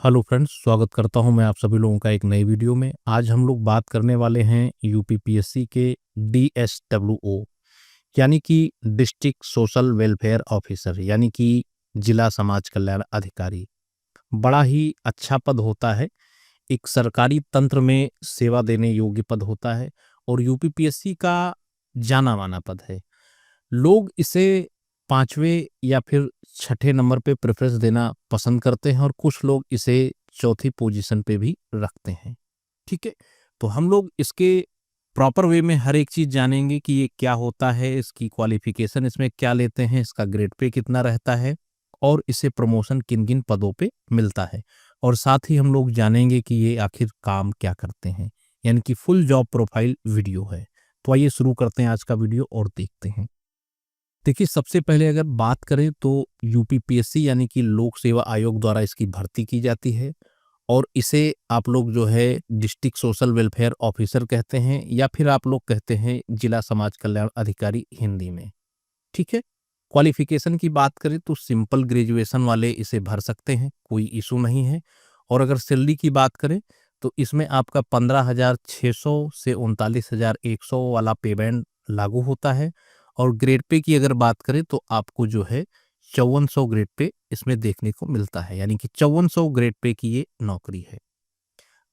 Hello friends, स्वागत करता हूं मैं आप सभी लोगों का एक नई वीडियो में। आज हम लोग बात करने वाले हैं यूपीपीएससी के डीएसडब्ल्यूओ यानी कि डिस्ट्रिक्ट सोशल वेलफेयर ऑफिसर यानी कि जिला समाज कल्याण अधिकारी। बड़ा ही अच्छा पद होता है, एक सरकारी तंत्र में सेवा देने योग्य पद होता है और यूपीपीएससी का जाना माना पद है। लोग इसे 5वें या फिर 6ठे नंबर पे प्रेफ़रेंस देना पसंद करते हैं और कुछ लोग इसे चौथी पोजीशन पे भी रखते हैं, ठीक है? तो हम लोग इसके प्रॉपर वे में हर एक चीज़ जानेंगे कि ये क्या होता है, इसकी क्वालिफ़िकेशन इसमें क्या लेते हैं, इसका ग्रेड पे कितना रहता है और इसे प्रमोशन किन-किन पदों पे मिलता है। और साथ ही हम लोग जानेंगे कि ये आखिर काम क्या करते हैं, यानी कि फुल जॉब प्रोफ़ाइल वीडियो है। तो आइए शुरू करते हैं आज का वीडियो और देखते हैं। देखिए, सबसे पहले अगर बात करें तो यूपीपीएससी यानी कि लोक सेवा आयोग द्वारा इसकी भर्ती की जाती है और इसे आप लोग जो है डिस्ट्रिक्ट सोशल वेलफेयर ऑफिसर कहते हैं या फिर आप लोग कहते हैं जिला समाज कल्याण अधिकारी हिंदी में, ठीक है? क्वालिफिकेशन की बात करें तो सिंपल ग्रेजुएशन वाले इसे भर सकते हैं, कोई इशू नहीं है। और अगर सैलरी की बात करें तो इसमें आपका 15,600 से 39,100 वाला पे बैंड लागू होता है और ग्रेड पे की अगर बात करें तो आपको जो है 5400 ग्रेड पे इसमें देखने को मिलता है, यानी कि 5400 ग्रेड पे की ये नौकरी है।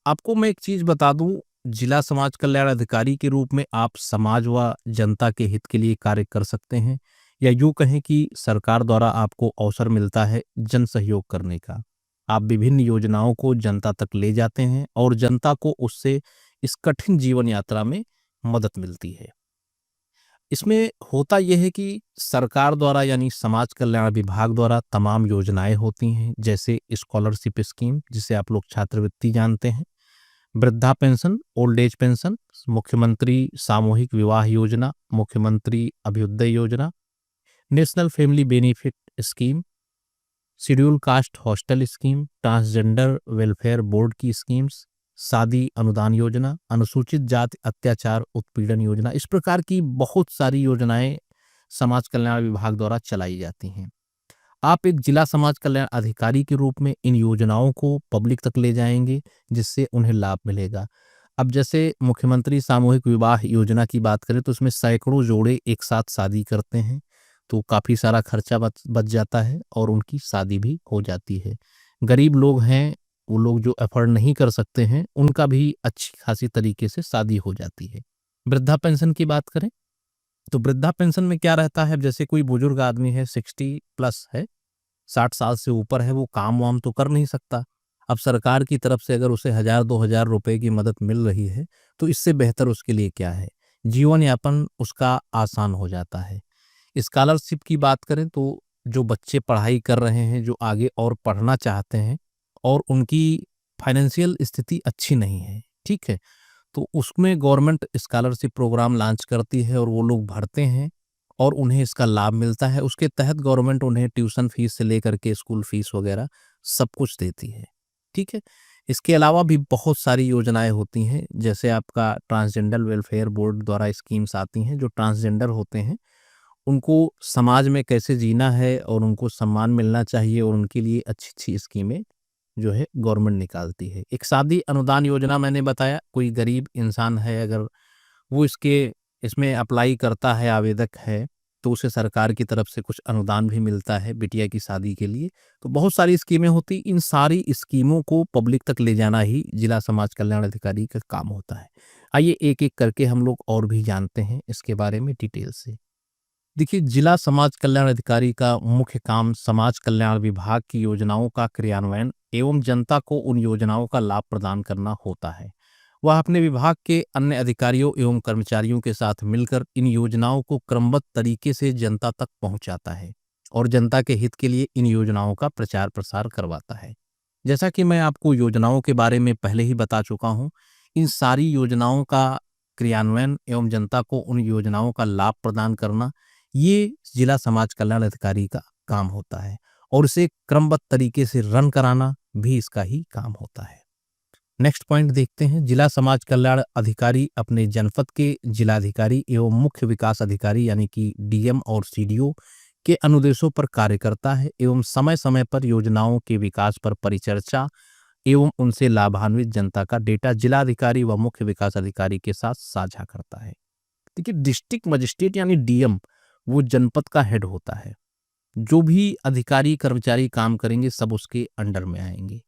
आपको मैं एक चीज बता दूं, जिला समाज कल्याण अधिकारी के रूप में आप समाज व जनता के हित के लिए कार्य कर सकते हैं या यूं कहें कि सरकार द्वारा आपको अवसर मिलता है जन सहयोग करने का। आप विभिन्न योजनाओं को जनता तक ले जाते हैं और जनता को उससे इस कठिन जीवन यात्रा में मदद मिलती है। इसमें होता यह है कि सरकार द्वारा यानी समाज कल्याण विभाग द्वारा तमाम योजनाएं होती हैं, जैसे स्कॉलरशिप स्कीम जिसे आप लोग छात्रवृत्ति जानते हैं, वृद्धा पेंशन, ओल्ड एज पेंशन, मुख्यमंत्री सामूहिक विवाह योजना, मुख्यमंत्री अभ्युदय योजना, national family benefit scheme, schedule caste hostel scheme, transgender welfare board की स्कीम्स, शादी अनुदान योजना, अनुसूचित जाति अत्याचार उत्पीड़न योजना। इस प्रकार की बहुत सारी योजनाएं समाज कल्याण विभाग द्वारा चलाई जाती हैं। आप एक जिला समाज कल्याण अधिकारी के रूप में इन योजनाओं को पब्लिक तक ले जाएंगे जिससे उन्हें लाभ मिलेगा। अब जैसे मुख्यमंत्री सामूहिक विवाह योजना की बात करें तो इसमें सैकड़ों जोड़े एक साथ शादी करते हैं, तो काफ़ी सारा खर्चा बच बच जाता है और उनकी शादी भी हो जाती है। गरीब लोग हैं, वो लोग जो अफोर्ड नहीं कर सकते हैं, उनका भी अच्छी खासी तरीके से शादी हो जाती है। वृद्धा पेंशन की बात करें तो वृद्धा पेंशन में क्या रहता है, जैसे कोई बुजुर्ग आदमी है, 60 प्लस है, 60 साल से ऊपर है, वो काम वाम तो कर नहीं सकता। अब सरकार की तरफ से अगर उसे 1000-2000 रुपए की मदद मिल रही है तो इससे बेहतर उसके लिए क्या है, जीवन यापन उसका आसान हो जाता है। स्कॉलरशिप की बात करें तो जो बच्चे पढ़ाई कर रहे हैं, जो आगे और पढ़ना चाहते हैं और उनकी फाइनेंशियल स्थिति अच्छी नहीं है, ठीक है, तो उसमें गवर्नमेंट स्कॉलरशिप प्रोग्राम लॉन्च करती है और वो लोग भरते हैं और उन्हें इसका लाभ मिलता है। उसके तहत गवर्नमेंट उन्हें ट्यूशन फीस से लेकर के स्कूल फीस वगैरह सब कुछ देती है, ठीक है। इसके अलावा भी बहुत सारी योजनाएं होती हैं, जैसे आपका ट्रांसजेंडर वेलफेयर बोर्ड द्वारा स्कीम्स आती हैं। जो ट्रांसजेंडर होते हैं उनको समाज में कैसे जीना है और उनको सम्मान मिलना चाहिए और उनके लिए अच्छी-अच्छी स्कीमें जो है गवर्नमेंट निकालती है। एक शादी अनुदान योजना मैंने बताया, कोई गरीब इंसान है अगर वो इसमें अप्लाई करता है, आवेदक है, तो उसे सरकार की तरफ से कुछ अनुदान भी मिलता है बिटिया की शादी के लिए। तो बहुत सारी स्कीमें होती, इन सारी स्कीमों को पब्लिक तक ले जाना ही जिला समाज कल्याण अधिकारी का काम होता है। आइए एक-एक करके हम लोग और भी जानते हैं इसके बारे में डिटेल से। देखिए, जिला समाज कल्याण अधिकारी का मुख्य काम समाज कल्याण विभाग की योजनाओं का क्रियान्वयन एवं जनता को उन योजनाओं का लाभ प्रदान करना होता है। वह अपने विभाग के अन्य अधिकारियों एवं कर्मचारियों के साथ मिलकर इन योजनाओं को क्रमबद्ध तरीके से जनता तक पहुंचाता है और जनता के हित के लिए इन योजनाओं का प्रचार प्रसार करवाता है। जैसा कि मैं आपको योजनाओं के बारे में पहले ही बता चुका हूं, इन सारी योजनाओं का क्रियान्वयन एवं जनता को उन योजनाओं का लाभ प्रदान करना, ये जिला समाज कल्याण अधिकारी का काम होता है और इसे क्रमबद्ध तरीके से रन कराना भी इसका ही काम होता है। नेक्स्ट पॉइंट देखते हैं। जिला समाज कल्याण अधिकारी अपने जनपद के जिलाधिकारी एवं मुख्य विकास अधिकारी यानी कि डीएम और सीडीओ के अनुदेशों पर कार्य करता है एवं समय समय पर योजनाओं के विकास पर परिचर्चा एवं उनसे लाभान्वित जनता का डेटा जिलाधिकारी व मुख्य विकास अधिकारी के साथ साझा करता है। देखिए, डिस्ट्रिक्ट मजिस्ट्रेट यानी डीएम वो जनपद का हेड होता है। जो भी अधिकारी कर्मचारी काम करेंगे सब उसके अंडर में आएंगे।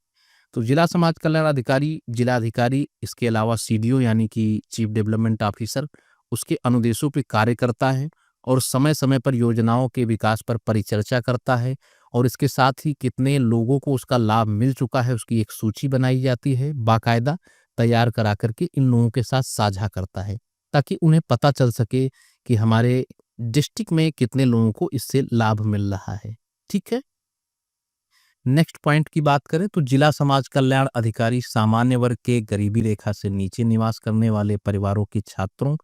तो जिला समाज कल्याण अधिकारी, जिलाधिकारी, इसके अलावा सीडीओ यानी कि चीफ डेवलपमेंट ऑफिसर उसके अनुदेशों पे कार्य करता है और समय समय पर योजनाओं के विकास पर परिचर्चा करता है और इसके साथ ही कितने लोगों को उसका लाभ मिल चुका है उसकी एक सूची बनाई जाती है, बाकायदा तैयार करा करके इन लोगों के साथ साझा करता है ताकि उन्हें पता चल सके कि हमारे डिस्ट्रिक्ट में कितने लोगों को इससे लाभ मिल रहा है। ठीक है। नेक्स्ट पॉइंट की बात करें तो जिला समाज कल्याण अधिकारी सामान्य वर्ग के गरीबी रेखा से नीचे निवास करने वाले परिवारों के छात्रों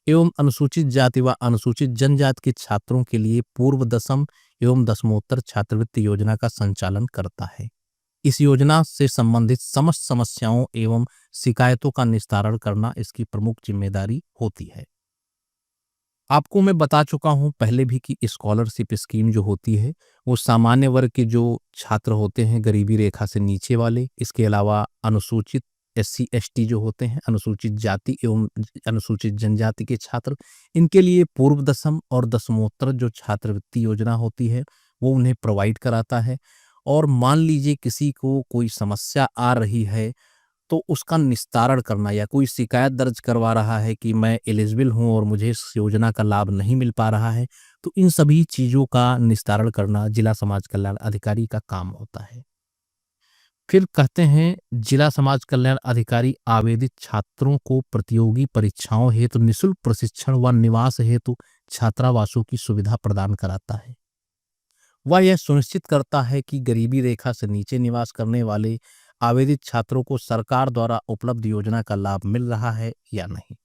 एवं अनुसूचित जाति व अनुसूचित जनजाति के छात्रों के लिए पूर्व दसम एवं दसमोत्तर छात्रवृत्ति योजना का संचालन करता है। इस योजना से संबंधित समस्त समस्याओं एवं शिकायतों का निस्तारण करना इसकी प्रमुख जिम्मेदारी होती है। आपको मैं बता चुका हूं पहले भी कि स्कॉलरशिप स्कीम जो होती है वो सामान्य वर्ग के जो छात्र होते हैं गरीबी रेखा से नीचे वाले, इसके अलावा अनुसूचित एससी एसटी जो होते हैं, अनुसूचित जाति एवं अनुसूचित जनजाति के छात्र, इनके लिए पूर्व दसम और दसमोत्तर जो छात्रवृत्ति योजना होती है वो उन्हें प्रोवाइड कराता है। और मान लीजिए किसी को कोई समस्या आ रही है तो उसका निस्तारण करना या कोई शिकायत दर्ज करवा रहा है कि मैं एलिजिबल हूं और मुझे इस योजना का लाभ नहीं मिल पा रहा है, तो इन सभी चीज़ों का निस्तारण करना जिला समाज कल्याण अधिकारी का काम होता है। फिर कहते हैं जिला समाज कल्याण अधिकारी आवेदित छात्रों को प्रतियोगी परीक्षाओं हेतु निःशुल्क प्रशिक्षण व निवास हेतु छात्रावासों की सुविधा प्रदान कराता है। वह यह सुनिश्चित करता है कि गरीबी रेखा से नीचे निवास करने वाले आवेदित छात्रों को सरकार द्वारा उपलब्ध योजना का लाभ मिल रहा है या नहीं।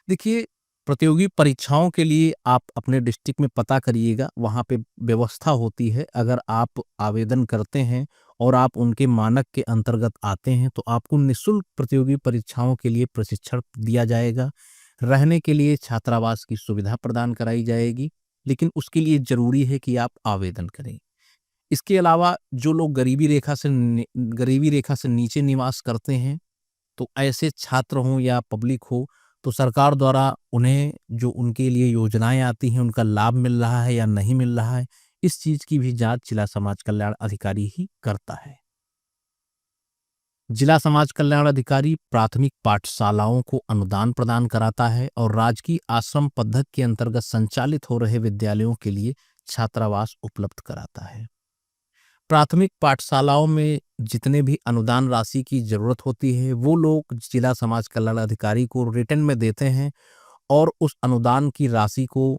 देखिए, प्रतियोगी परीक्षाओं के लिए आप अपने डिस्ट्रिक्ट में पता करिएगा, वहाँ पे व्यवस्था होती है। अगर आप आवेदन करते हैं और आप उनके मानक के अंतर्गत आते हैं तो आपको निःशुल्क प्रतियोगी परीक्षाओं के लिए प्रशिक्षण दिया जाएगा। रहने के लिए छात्रावास की सुविधा प्रदान कराई जाएगी, लेकिन उसके लिए जरूरी है कि आप आवेदन करें। इसके अलावा जो लोग गरीबी रेखा से नीचे निवास करते हैं तो ऐसे छात्र हों या पब्लिक हो तो सरकार द्वारा उन्हें जो उनके लिए योजनाएं आती हैं उनका लाभ मिल रहा है या नहीं मिल रहा है, इस चीज की भी जांच जिला समाज कल्याण अधिकारी ही करता है। जिला समाज कल्याण अधिकारी प्राथमिक पाठशालाओं को अनुदान प्रदान कराता है और राजकीय आश्रम पद्धति के अंतर्गत संचालित हो रहे विद्यालयों के लिए छात्रावास उपलब्ध कराता है। प्राथमिक पाठशालाओं में जितने भी अनुदान राशि की जरूरत होती है वो लोग जिला समाज कल्याण अधिकारी को रिटर्न में देते हैं और उस अनुदान की राशि को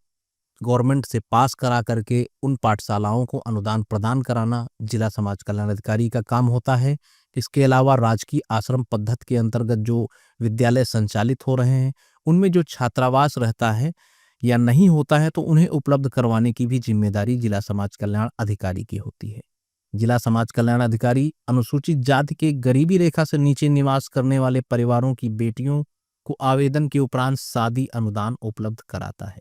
गवर्नमेंट से पास करा करके उन पाठशालाओं को अनुदान प्रदान कराना जिला समाज कल्याण अधिकारी का काम होता है। इसके अलावा राजकीय आश्रम पद्धति के अंतर्गत जो विद्यालय संचालित हो रहे हैं उनमें जो छात्रावास रहता है या नहीं होता है तो उन्हें उपलब्ध करवाने की भी जिम्मेदारी जिला समाज कल्याण अधिकारी की होती है। जिला समाज कल्याण अधिकारी अनुसूचित जाति के गरीबी रेखा से नीचे निवास करने वाले परिवारों की बेटियों को आवेदन के उपरांत शादी अनुदान उपलब्ध कराता है।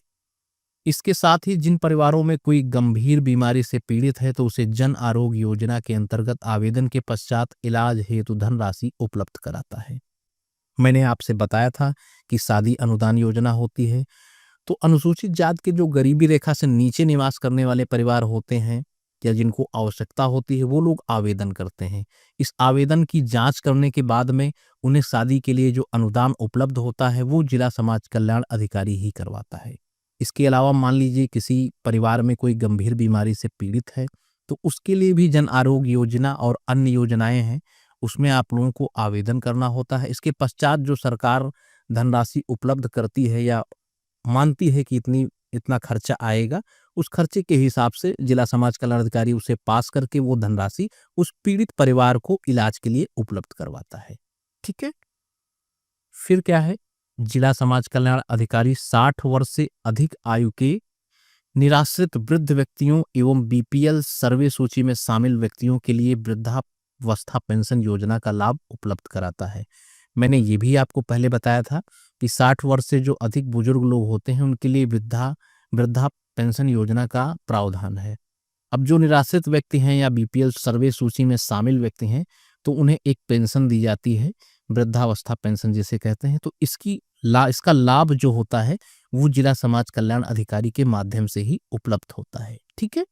इसके साथ ही जिन परिवारों में कोई गंभीर बीमारी से पीड़ित है तो उसे जन आरोग्य योजना के अंतर्गत आवेदन के पश्चात इलाज हेतु धनराशि उपलब्ध कराता है। मैंने आपसे बताया था कि शादी अनुदान योजना होती है। तो अनुसूचित जाति के जो गरीबी रेखा से नीचे निवास करने वाले परिवार होते हैं या जिनको आवश्यकता होती है वो लोग आवेदन करते हैं। इस आवेदन की जांच करने के बाद में उन्हें शादी के लिए जो अनुदान उपलब्ध होता है वो जिला समाज कल्याण अधिकारी ही करवाता है। इसके अलावा मान लीजिए किसी परिवार में कोई गंभीर बीमारी से पीड़ित है तो उसके लिए भी जन आरोग्य योजना और अन्य योजनाएं हैं, उसमें आप लोगों को आवेदन करना होता है। इसके पश्चात जो सरकार धनराशि उपलब्ध करती है या मानती है कि इतना खर्चा आएगा, उस खर्चे के हिसाब से जिला समाज कल्याण अधिकारी उसे पास करके वो धनराशि उस पीड़ित परिवार को इलाज के लिए उपलब्ध करवाता है। ठीक है। फिर क्या है, जिला समाज कल्याण अधिकारी 60 वर्ष से अधिक आयु के निराश्रित वृद्ध व्यक्तियों एवं बीपीएल सर्वे सूची में शामिल व्यक्तियों के लिए वृद्धावस्था पेंशन योजना का लाभ उपलब्ध कराता है। मैंने ये भी आपको पहले बताया था कि 60 वर्ष से जो अधिक बुजुर्ग लोग होते हैं उनके लिए वृद्धा पेंशन योजना का प्रावधान है। अब जो निराश्रित व्यक्ति हैं या बीपीएल सर्वे सूची में शामिल व्यक्ति हैं तो उन्हें एक पेंशन दी जाती है, वृद्धावस्था पेंशन जिसे कहते हैं। तो इसका लाभ जो होता है वो जिला समाज कल्याण अधिकारी के माध्यम से ही उपलब्ध होता है। ठीक है।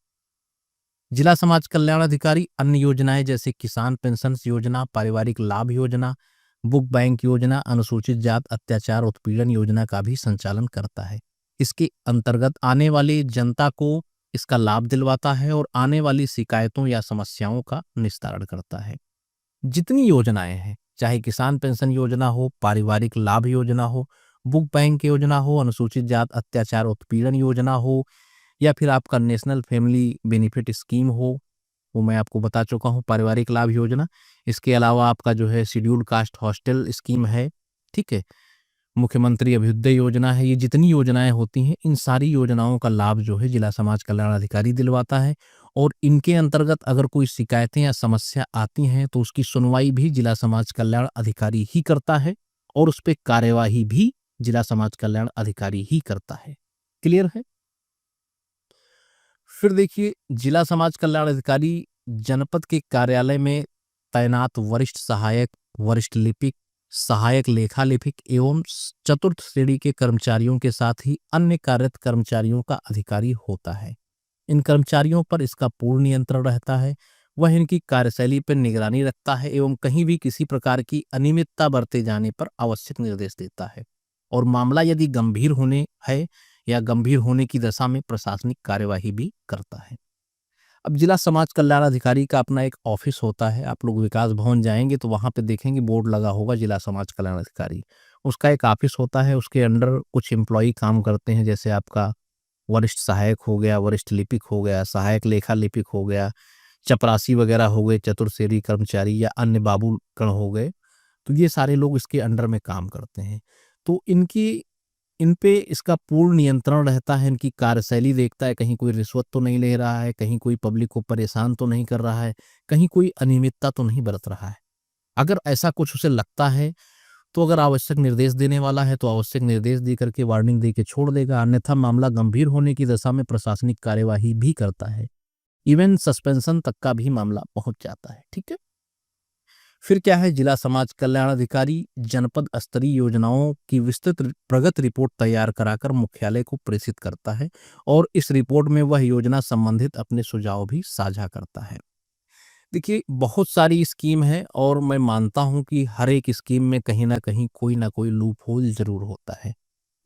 जिला समाज कल्याण अधिकारी अन्य योजनाएं जैसे किसान पेंशन योजना, पारिवारिक लाभ योजना, बुक बैंक योजना, अनुसूचित जात अत्याचार उत्पीड़न योजना का भी संचालन करता है। इसके अंतर्गत आने वाली जनता को इसका लाभ दिलवाता है और आने वाली शिकायतों या समस्याओं का निस्तारण करता है। जितनी योजनाएं हैं, चाहे किसान पेंशन योजना हो, पारिवारिक लाभ योजना हो, बुक बैंक योजना हो, अनुसूचित जात अत्याचार उत्पीड़न योजना हो, या फिर आपका नेशनल फैमिली बेनिफिट स्कीम हो, वो मैं आपको बता चुका हूँ, पारिवारिक लाभ योजना। इसके अलावा आपका जो है शेड्यूल कास्ट हॉस्टल स्कीम है, ठीक है, मुख्यमंत्री अभ्युदय योजना है। ये जितनी योजनाएं होती हैं, इन सारी योजनाओं का लाभ जो है जिला समाज कल्याण अधिकारी दिलवाता है। और इनके अंतर्गत अगर कोई शिकायतें या समस्या आती हैं तो उसकी सुनवाई भी जिला समाज कल्याण अधिकारी ही करता है और उस पर कार्यवाही भी जिला समाज कल्याण अधिकारी ही करता है। क्लियर है। फिर देखिए, जिला समाज कल्याण अधिकारी जनपद के कार्यालय में तैनात वरिष्ठ सहायक, वरिष्ठ लिपिक, सहायक लेखा लिपिक एवं चतुर्थ श्रेणी के कर्मचारियों के साथ ही अन्य कार्यरत कर्मचारियों का अधिकारी होता है। इन कर्मचारियों पर इसका पूर्ण नियंत्रण रहता है। वह इनकी कार्यशैली पर निगरानी रखता है एवं कहीं भी किसी प्रकार की अनियमितता बरते जाने पर आवश्यक निर्देश देता है। और मामला यदि गंभीर होने है या गंभीर होने की दशा में प्रशासनिक कार्यवाही भी करता है। अब जिला समाज कल्याण अधिकारी का अपना एक ऑफिस होता है। आप लोग विकास भवन जाएंगे तो वहां पे देखेंगे बोर्ड लगा होगा जिला समाज कल्याण अधिकारी। उसका एक ऑफिस होता है, उसके अंडर कुछ एम्प्लॉई काम करते हैं, जैसे आपका वरिष्ठ सहायक हो गया, वरिष्ठ लिपिक हो गया, सहायक लेखा लिपिक हो गया, चपरासी वगैरह हो गए, चतुर्श्रेणी कर्मचारी या अन्य बाबूगण हो गए। तो ये सारे लोग इसके अंडर में काम करते हैं। तो इन पे इसका पूर्ण नियंत्रण रहता है। इनकी कार्यशैली देखता है, कहीं कोई रिश्वत तो नहीं ले रहा है, कहीं कोई पब्लिक को परेशान तो नहीं कर रहा है, कहीं कोई अनियमितता तो नहीं बरत रहा है। अगर ऐसा कुछ उसे लगता है तो अगर आवश्यक निर्देश देने वाला है तो आवश्यक निर्देश दे करके वार्निंग दे के छोड़ देगा, अन्यथा मामला गंभीर होने की दशा में प्रशासनिक कार्यवाही भी करता है। इवन सस्पेंशन तक का भी मामला पहुंच जाता है। ठीक है। फिर क्या है, जिला समाज कल्याण अधिकारी जनपद स्तरीय योजनाओं की विस्तृत प्रगति रिपोर्ट तैयार कराकर मुख्यालय को प्रेषित करता है और इस रिपोर्ट में वह योजना संबंधित अपने सुझाव भी साझा करता है। देखिए, बहुत सारी स्कीम है और मैं मानता हूं कि हर एक स्कीम में कहीं ना कोई लूप होल जरूर होता है।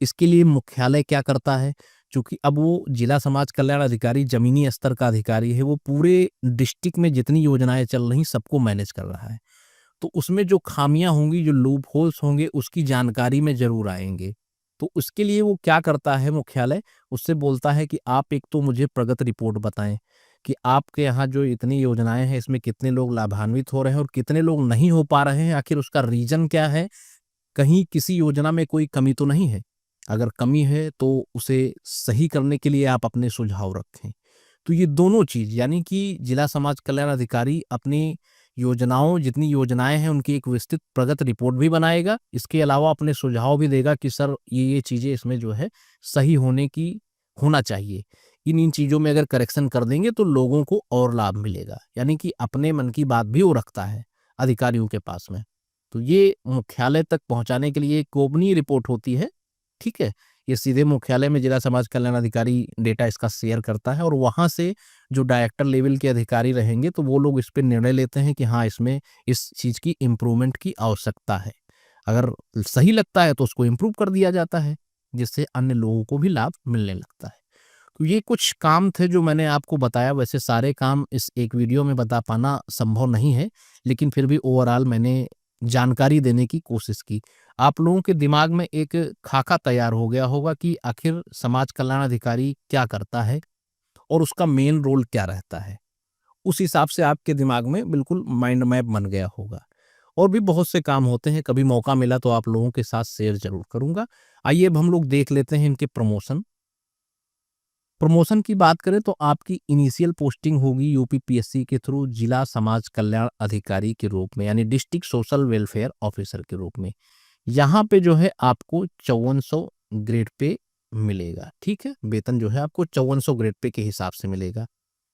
इसके लिए मुख्यालय क्या करता है, क्योंकि अब वो जिला समाज कल्याण अधिकारी जमीनी स्तर का अधिकारी है, वो पूरे डिस्ट्रिक्ट में जितनी योजनाएं चल रही सबको मैनेज कर रहा है। तो उसमें जो खामियां होंगी, जो लूप होल्स होंगे, उसकी जानकारी में जरूर आएंगे। तो उसके लिए वो क्या करता है, मुख्यालय उससे बोलता है कि आप एक तो मुझे प्रगति रिपोर्ट बताएं कि आपके यहाँ जो इतनी योजनाएं हैं इसमें कितने लोग लाभान्वित हो रहे हैं और कितने लोग नहीं हो पा रहे हैं, आखिर उसका रीजन क्या है, कहीं किसी योजना में कोई कमी तो नहीं है। अगर कमी है तो उसे सही करने के लिए आप अपने सुझाव रखें। तो ये दोनों चीज, यानी कि जिला समाज कल्याण अधिकारी अपनी योजनाओं, जितनी योजनाएं हैं उनकी एक विस्तृत प्रगति रिपोर्ट भी बनाएगा। इसके अलावा अपने सुझाव भी देगा कि सर ये चीजें इसमें जो है सही होना चाहिए। इन चीजों में अगर करेक्शन कर देंगे तो लोगों को और लाभ मिलेगा। यानी कि अपने मन की बात भी वो रखता है अधिकारियों के पास में। तो ये मुख्यालय तक पहुंचाने के लिए एक गोपनीय रिपोर्ट होती है। ठीक है। ये सीधे मुख्यालय में जिला समाज कल्याण अधिकारी डेटा इसका शेयर करता है और वहां से जो डायरेक्टर लेवल के अधिकारी रहेंगे तो वो लोग इस पर निर्णय लेते हैं कि हाँ, इसमें इस चीज की इम्प्रूवमेंट की आवश्यकता है। अगर सही लगता है तो उसको इम्प्रूव कर दिया जाता है, जिससे अन्य लोगों को भी लाभ मिलने लगता है। तो ये कुछ काम थे जो मैंने आपको बताया। वैसे सारे काम इस एक वीडियो में बता पाना संभव नहीं है, लेकिन फिर भी ओवरऑल मैंने जानकारी देने की कोशिश की। आप लोगों के दिमाग में एक खाका तैयार हो गया होगा कि आखिर समाज कल्याण अधिकारी क्या करता है और उसका मेन रोल क्या रहता है। उस हिसाब से आपके दिमाग में बिल्कुल माइंड मैप बन गया होगा। और भी बहुत से काम होते हैं, कभी मौका मिला तो आप लोगों के साथ शेयर जरूर करूंगा। आइए अब हम लोग देख लेते हैं इनके प्रमोशन की बात करें तो आपकी इनिशियल पोस्टिंग होगी यूपीपीएससी के थ्रू जिला समाज कल्याण अधिकारी के रूप में, यानी डिस्ट्रिक्ट सोशल वेलफेयर ऑफिसर के रूप में। यहाँ पे जो है आपको 5400 ग्रेड पे मिलेगा। ठीक है, वेतन जो है आपको 5400 ग्रेड पे के हिसाब से मिलेगा।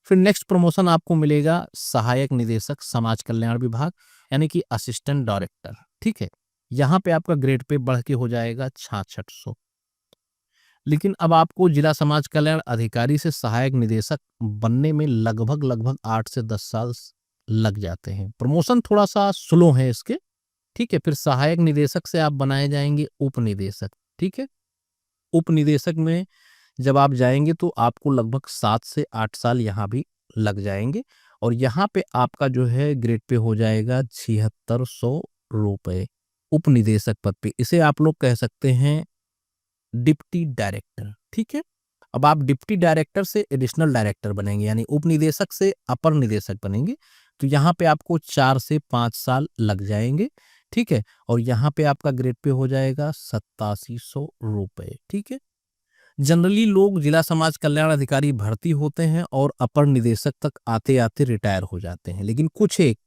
फिर नेक्स्ट प्रमोशन आपको मिलेगा सहायक निदेशक समाज कल्याण विभाग, यानी कि असिस्टेंट डायरेक्टर। ठीक है, यहाँ पे आपका ग्रेड पे बढ़ के हो जाएगा 6600। लेकिन अब आपको जिला समाज कल्याण अधिकारी से सहायक निदेशक बनने में लगभग 8 से 10 साल लग जाते हैं। प्रमोशन थोड़ा सा स्लो है इसके। ठीक है, फिर सहायक निदेशक से आप बनाए जाएंगे उप निदेशक। ठीक है, उप निदेशक में जब आप जाएंगे तो आपको लगभग 7 से 8 साल यहाँ भी लग जाएंगे, और यहाँ पे आपका जो है ग्रेड पे हो जाएगा 7600 रुपए उप निदेशक पद पे। इसे आप लोग कह सकते हैं डिप्टी डायरेक्टर। ठीक है, अब आप डिप्टी डायरेक्टर से एडिशनल डायरेक्टर बनेंगे, यानी उप निदेशक से अपर निदेशक बनेंगे, तो यहाँ पे आपको 4 से 5 साल लग जाएंगे। ठीक है, और यहाँ पे आपका ग्रेड पे हो जाएगा 8700 रुपए। ठीक है, जनरली लोग जिला समाज कल्याण अधिकारी भर्ती होते हैं और अपर निदेशक तक आते आते रिटायर हो जाते हैं, लेकिन कुछ एक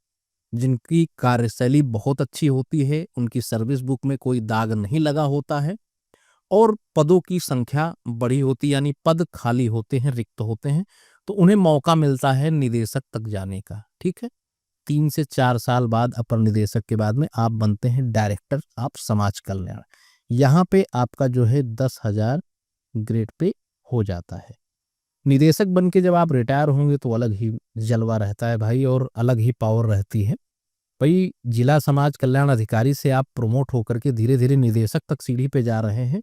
जिनकी कार्यशैली बहुत अच्छी होती है, उनकी सर्विस बुक में कोई दाग नहीं लगा होता है और पदों की संख्या बड़ी होती, यानी पद खाली होते हैं, रिक्त होते हैं, तो उन्हें मौका मिलता है निदेशक तक जाने का। ठीक है, 3 से 4 साल बाद अपर निदेशक के बाद में आप बनते हैं डायरेक्टर ऑफ समाज कल्याण। यहाँ पे आपका जो है 10,000 ग्रेड पे हो जाता है। निदेशक बन के जब आप रिटायर होंगे तो अलग ही जलवा रहता है भाई, और अलग ही पावर रहती है भाई। जिला समाज कल्याण अधिकारी से आप प्रमोट होकर के धीरे धीरे निदेशक तक सीढ़ी पे जा रहे हैं,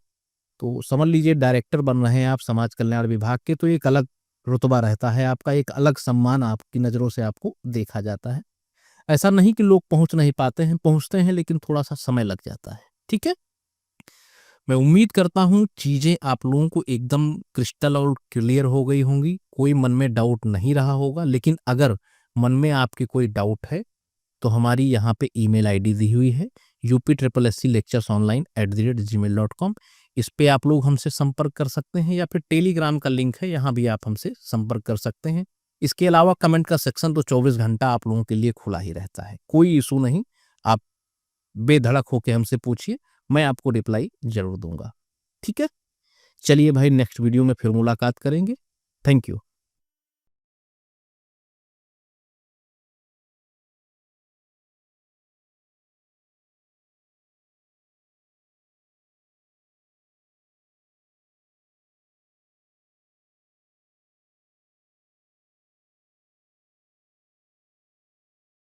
तो समझ लीजिए डायरेक्टर बन रहे हैं आप समाज कल्याण विभाग के, तो एक अलग रुतबा रहता है आपका, एक अलग सम्मान आपकी नज़रों से आपको देखा जाता है। ऐसा नहीं कि लोग पहुंच नहीं पाते हैं, पहुंचते हैं, लेकिन थोड़ा सा समय लग जाता है। ठीक है, मैं उम्मीद करता हूँ चीज़ें आप लोगों को एकदम क्रिस्टल और क्लियर हो गई होंगी, कोई मन में डाउट नहीं रहा होगा। लेकिन अगर मन में आपके कोई डाउट है तो हमारी यहाँ पे ईमेल आईडी दी हुई है upsclecturesonline@gmail.com। इस पे आप लोग हमसे संपर्क कर सकते हैं, या फिर टेलीग्राम का लिंक है, यहाँ भी आप हमसे संपर्क कर सकते हैं। इसके अलावा कमेंट का सेक्शन तो 24 घंटा आप लोगों के लिए खुला ही रहता है, कोई इशू नहीं। आप बेधड़क होकर हमसे पूछिए, मैं आपको रिप्लाई जरूर दूंगा। ठीक है, चलिए भाई, नेक्स्ट वीडियो में फिर मुलाकात करेंगे। Thank you.